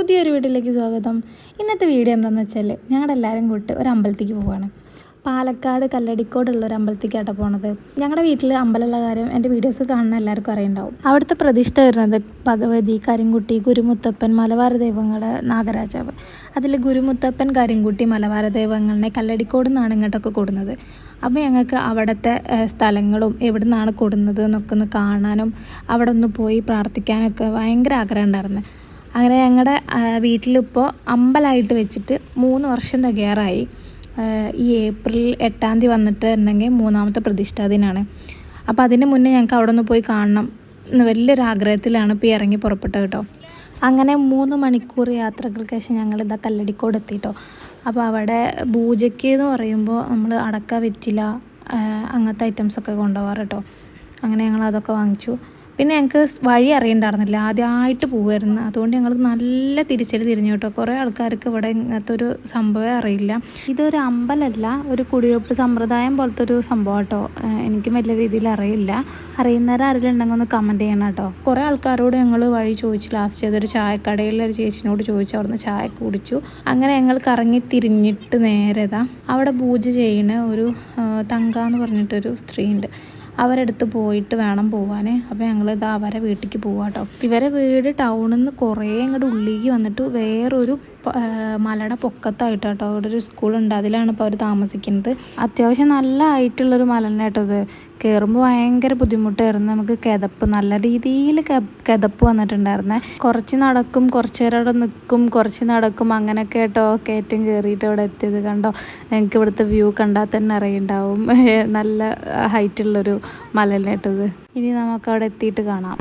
പുതിയൊരു വീഡിയോയിലേക്ക് സ്വാഗതം. ഇന്നത്തെ വീഡിയോ എന്താണെന്ന് വെച്ചാൽ ഞങ്ങളുടെ എല്ലാവരും കൂട്ട് ഒരു അമ്പലത്തേക്ക് പോവുകയാണ്. പാലക്കാട് കല്ലടിക്കോടുള്ള ഒരു അമ്പലത്തേക്കാട്ടോ പോണത്. ഞങ്ങളുടെ വീട്ടിൽ അമ്പലമുള്ള കാര്യം എൻ്റെ വീഡിയോസ് കാണുന്ന എല്ലാവർക്കും അറിയുണ്ടാവും. അവിടുത്തെ പ്രതിഷ്ഠ വരുന്നത് ഭഗവതി, കരിങ്കുട്ടി, ഗുരുമുത്തപ്പൻ, മലബാർ ദൈവങ്ങളുടെ നാഗരാജാവ്. അതിൽ ഗുരുമുത്തപ്പൻ, കരിങ്കുട്ടി, മലബാർ ദൈവങ്ങളെ കല്ലടിക്കോട് നിന്നാണ് ഇങ്ങോട്ടൊക്കെ കൂടുന്നത്. അപ്പോൾ ഞങ്ങൾക്ക് അവിടുത്തെ സ്ഥലങ്ങളും എവിടെ നിന്നാണ് കൂടുന്നത് എന്നൊക്കെ ഒന്ന് കാണാനും അവിടെ ഒന്ന് പോയി പ്രാർത്ഥിക്കാനൊക്കെ ഭയങ്കര ആഗ്രഹം ഉണ്ടായിരുന്നു. അങ്ങനെ ഞങ്ങളുടെ വീട്ടിലിപ്പോൾ അമ്പലമായിട്ട് വെച്ചിട്ട് 3 വർഷം തികയാറായി. ഈ ഏപ്രിൽ 8-ാം തീയതി വന്നിട്ടുണ്ടെങ്കിൽ 3ാമത്തെ പ്രതിഷ്ഠാ ദിനമാണ്. അപ്പോൾ അതിന് മുന്നേ ഞങ്ങൾക്ക് അവിടെ ഒന്ന് പോയി കാണണം എന്ന് വലിയൊരു ആഗ്രഹത്തിലാണ് ഇപ്പോൾ ഇറങ്ങി പുറപ്പെട്ടത് കേട്ടോ. അങ്ങനെ 3 മണിക്കൂർ യാത്രകൾക്ക് ശേഷം ഞങ്ങളിതാ കല്ലടിക്കോട് എത്തിയിട്ടോ. അപ്പോൾ അവിടെ പൂജയ്ക്ക് എന്ന് പറയുമ്പോൾ നമ്മൾ അടക്ക വെറ്റില അങ്ങനത്തെ ഐറ്റംസൊക്കെ കൊണ്ടുപോകാറ് കേട്ടോ. അങ്ങനെ ഞങ്ങൾ അതൊക്കെ വാങ്ങിച്ചു. പിന്നെ ഞങ്ങൾക്ക് വഴി അറിയണ്ടായിരുന്നില്ല, ആദ്യമായിട്ട് പോകുമായിരുന്നു. അതുകൊണ്ട് ഞങ്ങൾ നല്ല തിരിഞ്ഞു കേട്ടോ. കുറേ ആൾക്കാർക്ക് ഇവിടെ ഇങ്ങനത്തെ ഒരു സംഭവം അറിയില്ല. ഇതൊരു അമ്പലമല്ല, ഒരു കുടിവെപ്പ് സമ്പ്രദായം പോലത്തെ ഒരു സംഭവം കേട്ടോ. എനിക്കും വലിയ രീതിയിൽ അറിയില്ല. അറിയുന്നവരെ ആരെങ്കിലും ഒന്ന് കമൻറ്റ് ചെയ്യണം കേട്ടോ. കുറേ ആൾക്കാരോട് ഞങ്ങൾ വഴി ചോദിച്ചു. ലാസ്റ്റ് അതൊരു ചായക്കടയിലൊരു ചേച്ചിനോട് ചോദിച്ചു, അവിടുന്ന് ചായ കുടിച്ചു. അങ്ങനെ ഞങ്ങൾ കറങ്ങി തിരിഞ്ഞിട്ട് നേരെതാ അവിടെ പൂജ ചെയ്യുന്ന ഒരു തങ്ക എന്ന് പറഞ്ഞിട്ടൊരു സ്ത്രീ ഉണ്ട്. അവരെടുത്ത് പോയിട്ട് വേണം പോവാൻ. അപ്പോൾ ഞങ്ങളിത് അവരെ വീട്ടിലേക്ക് പോവാം കേട്ടോ. ഇവരെ വീട് ടൗണിൽ നിന്ന് കുറേ ഇങ്ങോട്ട് ഉള്ളിലേക്ക് വന്നിട്ട് വേറൊരു മലയുടെ പൊക്കത്തായിട്ട് കേട്ടോ. അവിടെ ഒരു സ്കൂളുണ്ട്, അതിലാണ് ഇപ്പോൾ അവർ താമസിക്കുന്നത്. അത്യാവശ്യം നല്ല ആയിട്ടുള്ളൊരു മലന്നെ കേട്ടോ. ഇത് കയറുമ്പോൾ ഭയങ്കര ബുദ്ധിമുട്ടായിരുന്നു. നമുക്ക് കിതപ്പ്, നല്ല രീതിയിൽ കിതപ്പ് വന്നിട്ടുണ്ടായിരുന്നേ. കുറച്ച് നടക്കും, കുറച്ച് നേരം അവിടെ നിൽക്കും, കുറച്ച് നടക്കും, അങ്ങനെയൊക്കെ കേട്ടോ. കയറ്റം കയറിയിട്ട് ഇവിടെ എത്തിയത് കണ്ടോ. എനിക്ക് ഇവിടുത്തെ വ്യൂ കണ്ടാൽ തന്നെ അറിയുണ്ടാവും, നല്ല ഹൈറ്റുള്ളൊരു മലന്നെ കേട്ടോ ഇത്. ഇനി നമുക്ക് അവിടെ എത്തിയിട്ട് കാണാം.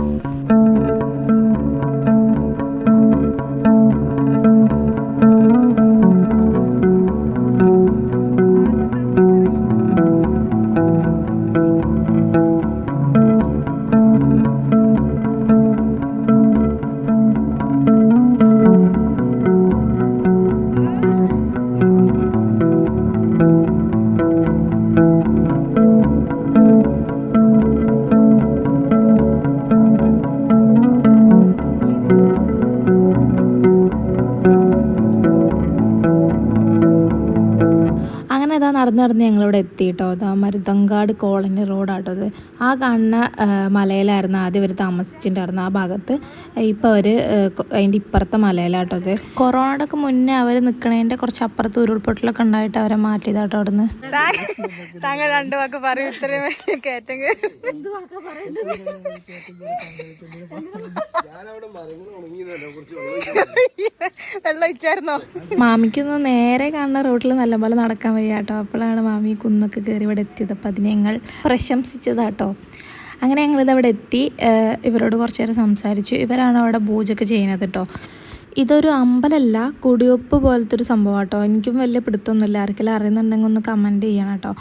നടന്ന് ഞങ്ങളിവിടെ എത്തിയിട്ടോ. അതാ മരുതങ്കാട് കോളനി റോഡാട്ടോ അത്. ആ കാണുന്ന മലയിലായിരുന്നു ആദ്യം അവർ താമസിച്ചിട്ടുണ്ടായിരുന്നു, ആ ഭാഗത്ത്. ഇപ്പോൾ അവർ അതിൻ്റെ ഇപ്പുറത്തെ മലയിലാട്ടോ അത്. കൊറോണയുടെ ഒക്കെ മുന്നേ അവർ നിൽക്കണതിൻ്റെ കുറച്ച് അപ്പുറത്ത് ഉരുൾപൊട്ടലൊക്കെ ഉണ്ടായിട്ട് അവരെ മാറ്റിയതാട്ടോ അവിടെ നിന്ന്. താങ്കൾ 2 വാക്ക് പറയും, ഇത്രയും വലിയ കയറ്റം വെള്ളം ഒഴിച്ചായിരുന്നോ? മാമിക്കൊന്നും നേരെ കാണുന്ന റോഡിൽ നല്ലപോലെ നടക്കാൻ വയ്യ കേട്ടോ. അപ്പോഴാണ് മാമി കുന്നൊക്കെ കയറി ഇവിടെ എത്തിയത്. അപ്പം അതിനെ ഞങ്ങൾ പ്രശംസിച്ചതാട്ടോ. അങ്ങനെ ഞങ്ങളിത് അവിടെ എത്തി. ഇവരോട് കുറച്ച് നേരം സംസാരിച്ചു. ഇവരാണ് അവിടെ പൂജയൊക്കെ ചെയ്യുന്നത് കേട്ടോ. ഇതൊരു അമ്പലമല്ല, കുടിവെപ്പ് പോലത്തെ ഒരു സംഭവം കേട്ടോ. എനിക്കും വലിയ പിടുത്തൊന്നുമില്ല. ആർക്കെങ്കിലും അറിയുന്നുണ്ടെങ്കിൽ ഒന്ന് കമൻറ്റ് ചെയ്യണം കേട്ടോ.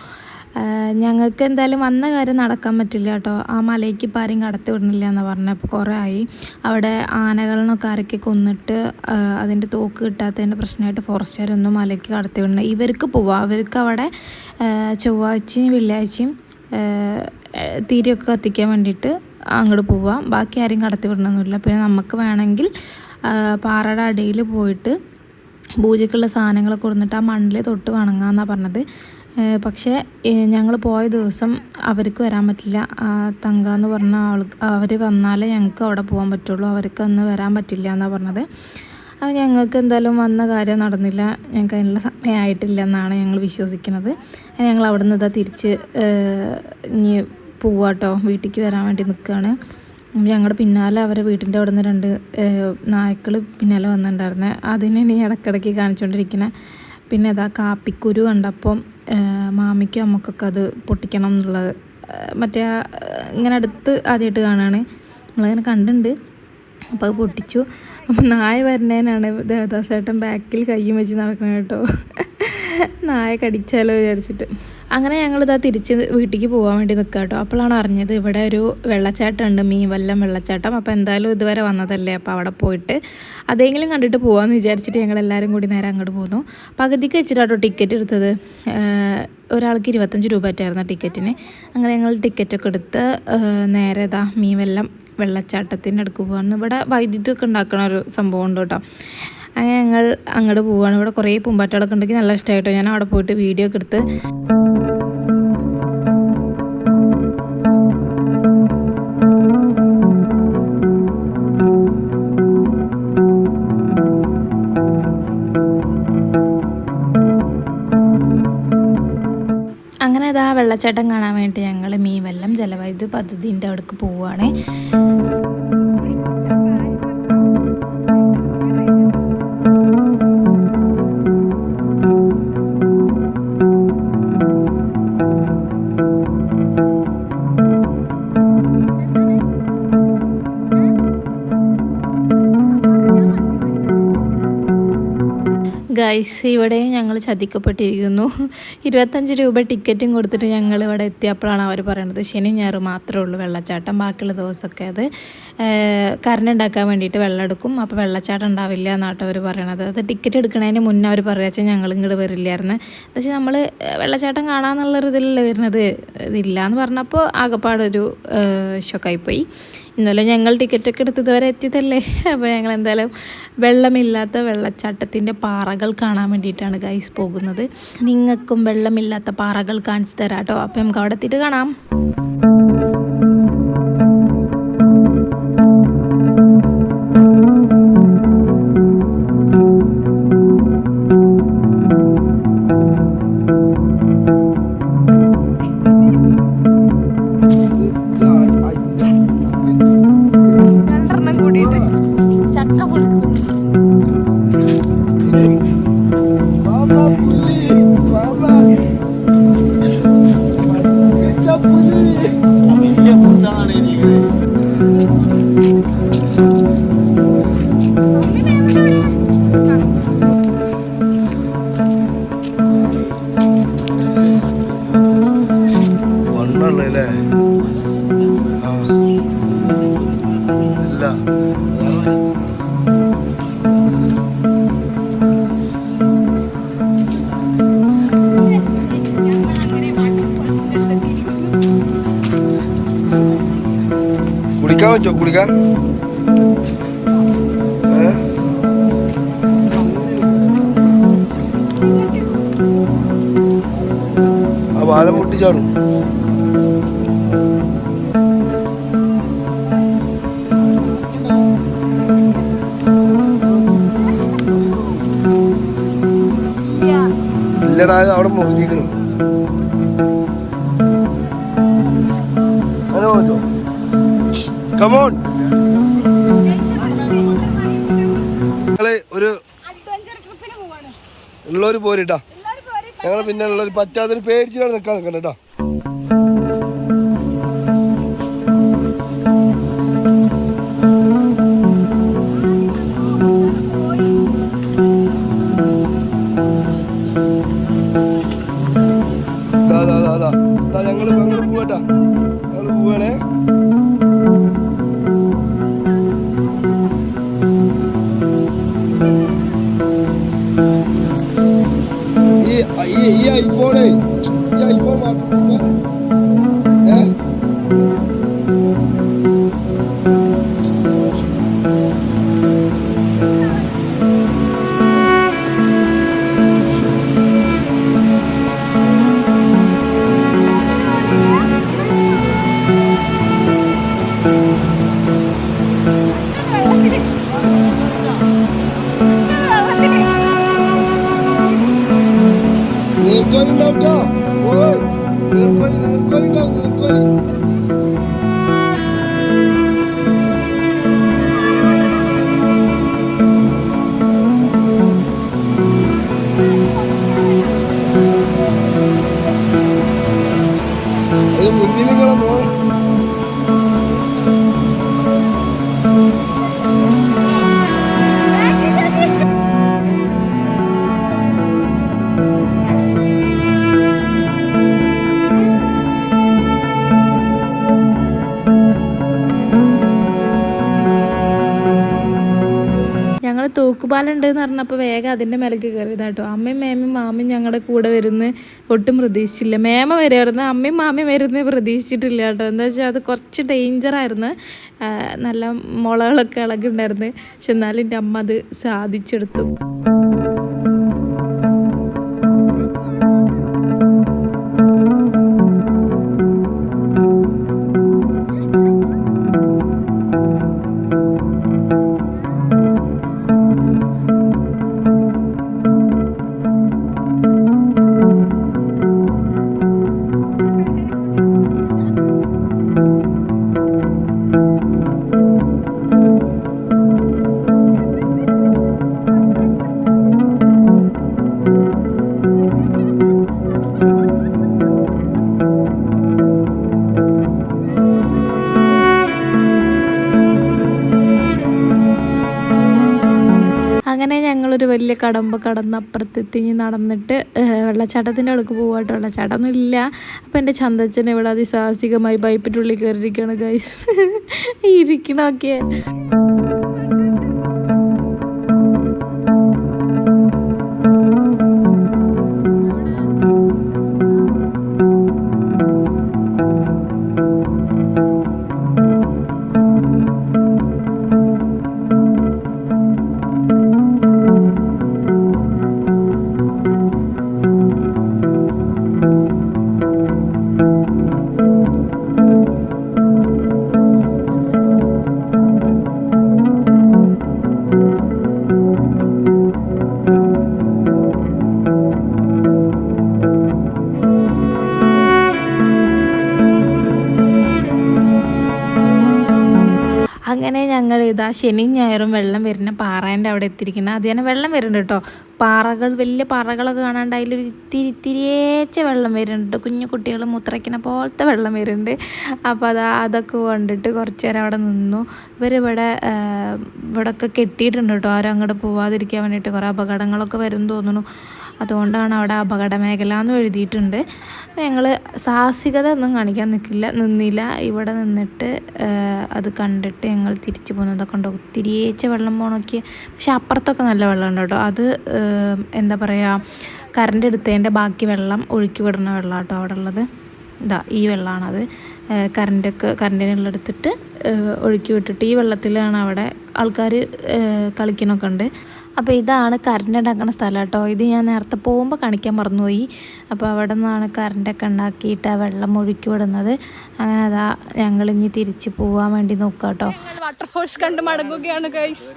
ഞങ്ങൾക്ക് എന്തായാലും വന്ന കാര്യം നടക്കാൻ പറ്റില്ല കേട്ടോ. ആ മലയ്ക്ക് ഇപ്പോൾ ആരും കടത്തി വിടണില്ല എന്ന് പറഞ്ഞപ്പോൾ കുറേ ആയി. അവിടെ ആനകളിനൊക്കെ ആരൊക്കെ കൊന്നിട്ട് അതിൻ്റെ തോക്ക് കിട്ടാത്തതിൻ്റെ പ്രശ്നമായിട്ട് ഫോറസ്റ്റുകാരൊന്നും മലയ്ക്ക് കടത്തി വിടണം. ഇവർക്ക് പോവാം, അവർക്ക് അവിടെ ചൊവ്വാഴ്ചയും വെള്ളിയാഴ്ചയും തിരിയൊക്കെ കത്തിക്കാൻ വേണ്ടിയിട്ട് അങ്ങോട്ട് പോവാം. ബാക്കി ആരും കടത്തി വിടണമെന്നില്ല. പിന്നെ നമുക്ക് വേണമെങ്കിൽ പാറയുടെ അടിയിൽ പോയിട്ട് പൂജയ്ക്കുള്ള സാധനങ്ങളൊക്കെ കൊടുത്തിട്ട് ആ മണ്ണിൽ തൊട്ട് വണങ്ങാമെന്നാണ് പറഞ്ഞത്. പക്ഷേ ഞങ്ങൾ പോയ ദിവസം അവർക്ക് വരാൻ പറ്റില്ല. തങ്ക എന്ന് പറഞ്ഞ അവർ വന്നാലേ ഞങ്ങൾക്ക് അവിടെ പോകാൻ പറ്റുള്ളൂ, അവർക്ക് അന്ന് വരാൻ പറ്റില്ല എന്നാണ് പറഞ്ഞത്. അത് ഞങ്ങൾക്ക് എന്തായാലും വന്ന കാര്യം നടന്നില്ല, ഞങ്ങൾക്ക് അതിനുള്ള സമയമായിട്ടില്ല എന്നാണ് ഞങ്ങൾ വിശ്വസിക്കുന്നത്. ഞങ്ങൾ അവിടെ നിന്ന് ഇതാ തിരിച്ച് ഇനി പോവാട്ടോ, വീട്ടിലേക്ക് വരാൻ വേണ്ടി നിൽക്കുകയാണ്. ഞങ്ങളുടെ പിന്നാലെ അവരെ വീട്ടിൻ്റെ അവിടെ നിന്ന് 2 നായ്ക്കൾ പിന്നാലെ വന്നിട്ടുണ്ടായിരുന്നത്. അതിനാണ് ഈ ഇടയ്ക്കിടയ്ക്ക് കാണിച്ചുകൊണ്ടിരിക്കുന്നത്. പിന്നെ അതാ കാപ്പിക്കുരു കണ്ടപ്പം മാമിക്കും അമ്മക്കൊക്കെ അത് പൊട്ടിക്കണം എന്നുള്ളത്, മറ്റേ ഇങ്ങനെ അടുത്ത് ആദ്യമായിട്ട് കാണുകയാണ്. നമ്മളങ്ങനെ കണ്ടിട്ടുണ്ട്. അപ്പോൾ അത് പൊട്ടിച്ചു. അപ്പം നായ വരുന്നതിനാണ് ദേവദാസേട്ടൻ ബാക്കിൽ കയ്യും വെച്ച് നടക്കുന്നത് കേട്ടോ. നായ കടിച്ചാലോ വിചാരിച്ചിട്ട്. അങ്ങനെ ഞങ്ങളിതാ തിരിച്ച് വീട്ടിലേക്ക് പോകാൻ വേണ്ടി നിൽക്കുക കേട്ടോ. അപ്പോഴാണ് അറിഞ്ഞത് ഇവിടെ ഒരു വെള്ളച്ചാട്ടം ഉണ്ട്, മീൻവല്ലം വെള്ളച്ചാട്ടം. അപ്പോൾ എന്തായാലും ഇതുവരെ വന്നതല്ലേ, അപ്പോൾ അവിടെ പോയിട്ട് അതെങ്കിലും കണ്ടിട്ട് പോകാമെന്ന് വിചാരിച്ചിട്ട് ഞങ്ങളെല്ലാവരും കൂടി നേരെ അങ്ങോട്ട് പോന്നു. പകുതിക്ക് വെച്ചിട്ടാട്ടോ ടിക്കറ്റ് എടുത്തത്. ഒരാൾക്ക് 25 രൂപ ആയിട്ടായിരുന്നു ടിക്കറ്റിന്. അങ്ങനെ ഞങ്ങൾ ടിക്കറ്റൊക്കെ എടുത്ത് നേരെ മീൻവല്ലം വെള്ളച്ചാട്ടത്തിൻ്റെ അടുക്ക് പോകാൻ. ഇവിടെ വൈദ്യുതിയൊക്കെ ഉണ്ടാക്കുന്ന ഒരു സംഭവം ഉണ്ട് കേട്ടോ. അങ്ങനെ ഞങ്ങൾ അങ്ങോട്ട് പോവുകയാണ്. ഇവിടെ കുറേ പൂമ്പാറ്റകളൊക്കെ ഉണ്ടെങ്കിൽ നല്ല ഇഷ്ടമായിട്ടോ. ഞാൻ അവിടെ പോയിട്ട് വീഡിയോ ഒക്കെ എടുത്ത് അങ്ങനെ ഇതാ വെള്ളച്ചാട്ടം കാണാൻ വേണ്ടി ഞങ്ങൾ മീൻവെല്ലം ജലവൈദ്യുത പദ്ധതിൻ്റെ അവിടേക്ക് പോവുകയാണ്. ഗൈസ്, ഇവിടെ ഞങ്ങൾ ചതിക്കപ്പെട്ടിരിക്കുന്നു. 25 രൂപ ടിക്കറ്റും കൊടുത്തിട്ട് ഞങ്ങൾ ഇവിടെ എത്തിയപ്പോഴാണ് അവർ പറയണത് ശനി ഞായർ മാത്രമേ ഉള്ളൂ വെള്ളച്ചാട്ടം, ബാക്കിയുള്ള ദിവസമൊക്കെ അത് കറണ്ട് ഉണ്ടാക്കാൻ വേണ്ടിയിട്ട് വെള്ളം എടുക്കും, അപ്പോൾ വെള്ളച്ചാട്ടം ഉണ്ടാവില്ല എന്നാട്ടോ അവർ പറയണത്. അത് ടിക്കറ്റ് എടുക്കുന്നതിന് മുന്നേ അവർ പറയാച്ചാൽ ഞങ്ങൾ ഇങ്ങോട്ട് വരില്ലായിരുന്നു. പക്ഷേ നമ്മൾ വെള്ളച്ചാട്ടം കാണാമെന്നുള്ളൊരു ഇതിലല്ലേ വരുന്നത്, ഇതില്ല എന്ന് പറഞ്ഞപ്പോൾ ആകെപ്പാടൊരു ഷോക്കായിപ്പോയി. ഇന്നലെ ഞങ്ങൾ ടിക്കറ്റൊക്കെ എടുത്ത് ഇതുവരെ എത്തിയതല്ലേ. അപ്പോൾ ഞങ്ങൾ എന്തായാലും വെള്ളമില്ലാത്ത വെള്ളച്ചാട്ടത്തിൻ്റെ പാറകൾ കാണാൻ വേണ്ടിയിട്ടാണ് ഗൈസ് പോകുന്നത്. നിങ്ങൾക്കും വെള്ളമില്ലാത്ത പാറകൾ കാണിച്ചു തരാം കേട്ടോ. അപ്പോൾ നമുക്ക് അവിടെ എത്തിയിട്ട് കാണാം. കുടിക്കാൻ പറ്റുമോ? കുടിക്കാൻ ആ പാലം പൊട്ടിച്ചാടും. ഇല്ലടാ, അവിടെ മുറിക്കണം. അങ്ങനെ പറ്റുമോ? കമോൺ. ഞങ്ങള് ഒരു ഉള്ളൊരു പോരിട്ടാ, ഞങ്ങൾ പിന്നെ ഉള്ളൊരു പറ്റാത്തൊരു പേടിച്ചിട്ടാണ് നിൽക്കാൻ നിൽക്കണ്ട കേട്ടോ. ഞങ്ങള് പോവാട്ടാ, ഞങ്ങള് പോവാണേ. ഈ ഐഫോണ് മാറ്റി തൂക്കുപാലുണ്ട് എന്ന് പറഞ്ഞപ്പോൾ വേഗം അതിൻ്റെ മേലേക്ക് കയറിയതാട്ടോ. അമ്മയും മേമയും മാമയും ഞങ്ങളുടെ കൂടെ വരുന്ന ഒട്ടും പ്രതീക്ഷിച്ചില്ല. മേമ വരുമായിരുന്നു, അമ്മയും മാമയും വരുന്നത് പ്രതീക്ഷിച്ചിട്ടില്ല കേട്ടോ. എന്താ വെച്ചാൽ അത് കുറച്ച് ഡേഞ്ചറായിരുന്നു, നല്ല മുളകളൊക്കെ ഇളകുണ്ടായിരുന്നു. പക്ഷെ എന്നാലും എൻ്റെ അമ്മ അത് സാധിച്ചെടുത്തു. അങ്ങനെ ഞങ്ങളൊരു വലിയ കടമ്പ് കടന്ന് അപ്പുറത്തെത്തിഞ്ഞ് നടന്നിട്ട് വെള്ളച്ചാട്ടത്തിൻ്റെ അടുക്ക് പോകാട്ടോ. വെള്ളച്ചാട്ടമൊന്നും ഇല്ല. അപ്പോൾ എൻ്റെ ചന്തച്ചൻ ഇവിടെ അതിസാഹസികമായി പൈപ്പിൻ്റെ ഉള്ളിൽ കയറിയിരിക്കുകയാണ് ഗൈസ്. ഇരിക്കണമൊക്കെ അങ്ങനെ ഞങ്ങൾ ഇതാ ശനിയും ഞായറും വെള്ളം വരുന്ന പാറേൻ്റെ അവിടെ എത്തിയിരിക്കുന്നത്. അത് തന്നെ വെള്ളം വരുന്നുണ്ട് കേട്ടോ. പാറകൾ, വലിയ പാറകളൊക്കെ കാണാണ്ട് അതിലൊരു ഇത്തിരിയേച്ച വെള്ളം വരുന്നുണ്ട്. കുഞ്ഞു കുട്ടികൾ മുത്രയ്ക്കണ പോലത്തെ വെള്ളം വരുന്നുണ്ട്. അപ്പോൾ അതൊക്കെ കണ്ടിട്ട് കുറച്ച് നേരം അവിടെ നിന്നു. ഇവിടെയൊക്കെ കെട്ടിയിട്ടുണ്ട് കേട്ടോ, ആരും അങ്ങോട്ട് പോവാതിരിക്കാൻ വേണ്ടിയിട്ട്. കുറേ അപകടങ്ങളൊക്കെ വരും തോന്നുന്നു. അതുകൊണ്ടാണ് അവിടെ അപകട മേഖല എന്ന് എഴുതിയിട്ടുണ്ട്. ഞങ്ങൾ സാഹസികത ഒന്നും കാണിക്കാൻ നിന്നില്ല. ഇവിടെ നിന്നിട്ട് അത് കണ്ടിട്ട് ഞങ്ങൾ തിരിച്ചു പോകുന്നതൊക്കെ ഉണ്ടോ. ഒത്തിരിയേച്ച വെള്ളം പോകണമൊക്കെ. പക്ഷെ അപ്പുറത്തൊക്കെ നല്ല വെള്ളം ഉണ്ട് കേട്ടോ. അത് എന്താ പറയുക, കറണ്ട് എടുത്തതിൻ്റെ ബാക്കി വെള്ളം ഒഴുക്കി വിടുന്ന വെള്ളം കേട്ടോ അവിടെ ഉള്ളത്. ഈ വെള്ളമാണത്. കറണ്ടിനുള്ളെടുത്തിട്ട് ഒഴുക്കി വിട്ടിട്ട് ഈ വെള്ളത്തിലാണ് അവിടെ ആൾക്കാർ കളിക്കണമൊക്കെ ഉണ്ട്. അപ്പോൾ ഇതാണ് കറണ്ട് ഉണ്ടാക്കുന്ന സ്ഥലം കേട്ടോ. ഇത് ഞാൻ നേരത്തെ പോകുമ്പോൾ കാണിക്കാൻ മറന്നുപോയി. അപ്പോൾ അവിടെ നിന്നാണ് കറണ്ടൊക്കെ ഉണ്ടാക്കിയിട്ട് ആ വെള്ളം ഒഴുക്കി വിടുന്നത്. അങ്ങനെ അതാ ഞങ്ങളിനി തിരിച്ച് പോകാൻ വേണ്ടി നോക്കാം കേട്ടോ. വാട്ടർഫോൾസ് കണ്ട് മടങ്ങുകയാണ് ഗൈസ്.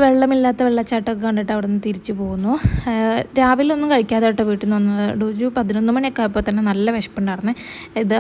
വെള്ളമില്ലാത്ത വെള്ളച്ചാട്ടമൊക്കെ കണ്ടിട്ട് അവിടെ നിന്ന് തിരിച്ചു പോകുന്നു. രാവിലെ ഒന്നും കഴിക്കാതെ കേട്ടോ വീട്ടിൽ നിന്ന് വന്നത്. ഒരു 11 മണിയൊക്കെ ആയപ്പോൾ തന്നെ നല്ല വിശപ്പുണ്ടായിരുന്നു.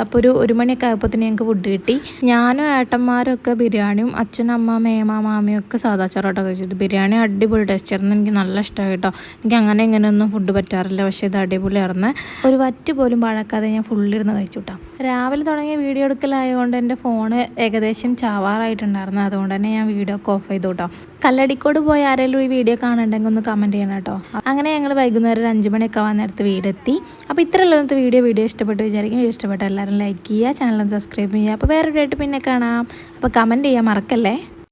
അപ്പോൾ ഒരു 1 മണിയൊക്കെ ആയപ്പോൾ തന്നെ ഞങ്ങൾക്ക് ഫുഡ് കിട്ടി. ഞാനും ഏട്ടന്മാരൊക്കെ ബിരിയാണിയും അച്ഛനും അമ്മ മേമ മാമിയും ഒക്കെ സാധാ ചോറോട്ടോ കഴിച്ചത്. ബിരിയാണി അടിപൊളി ടേസ്റ്റ് ആയിരുന്നു. എനിക്ക് നല്ല ഇഷ്ടമായി കേട്ടോ. എനിക്ക് അങ്ങനെ ഇങ്ങനെയൊന്നും ഫുഡ് പറ്റാറില്ല, പക്ഷേ ഇത് അടിപൊളിയായിരുന്നു. ഒരു വറ്റ് പോലും പഴക്കാതെ ഞാൻ ഫുള്ളിരുന്ന് കഴിച്ചു കേട്ടോ. രാവിലെ തുടങ്ങിയ വീഡിയോ എടുക്കലായതുകൊണ്ട് എൻ്റെ ഫോണ് ഏകദേശം ചാവാറായിട്ടുണ്ടായിരുന്നു. അതുകൊണ്ട് തന്നെ ഞാൻ വീഡിയോ ഒക്കെ ഓഫ് ചെയ്തു കേട്ടോ. കല്ലടിക്കോട് പോയി ആരെങ്കിലും ഈ വീഡിയോ കാണുന്നുണ്ടെങ്കിൽ ഒന്ന് കമൻറ്റ് ചെയ്യണം കേട്ടോ. അങ്ങനെ ഞങ്ങൾ വൈകുന്നേരം 5 മണിയൊക്കെ ആവാൻ നേരത്ത് വീടെത്തി. അപ്പോൾ ഇത്രയുള്ള വീഡിയോ ഇഷ്ടപ്പെട്ട് വിചാരിക്കും. ഇഷ്ടപ്പെട്ട എല്ലാവരും ലൈക്ക് ചെയ്യുക, ചാനൽ സബ്സ്ക്രൈബ് ചെയ്യുക. അപ്പോൾ വേറൊരു ആയിട്ട് പിന്നെ കാണാം. അപ്പോൾ കമൻറ്റ് ചെയ്യാൻ മറക്കല്ലേ.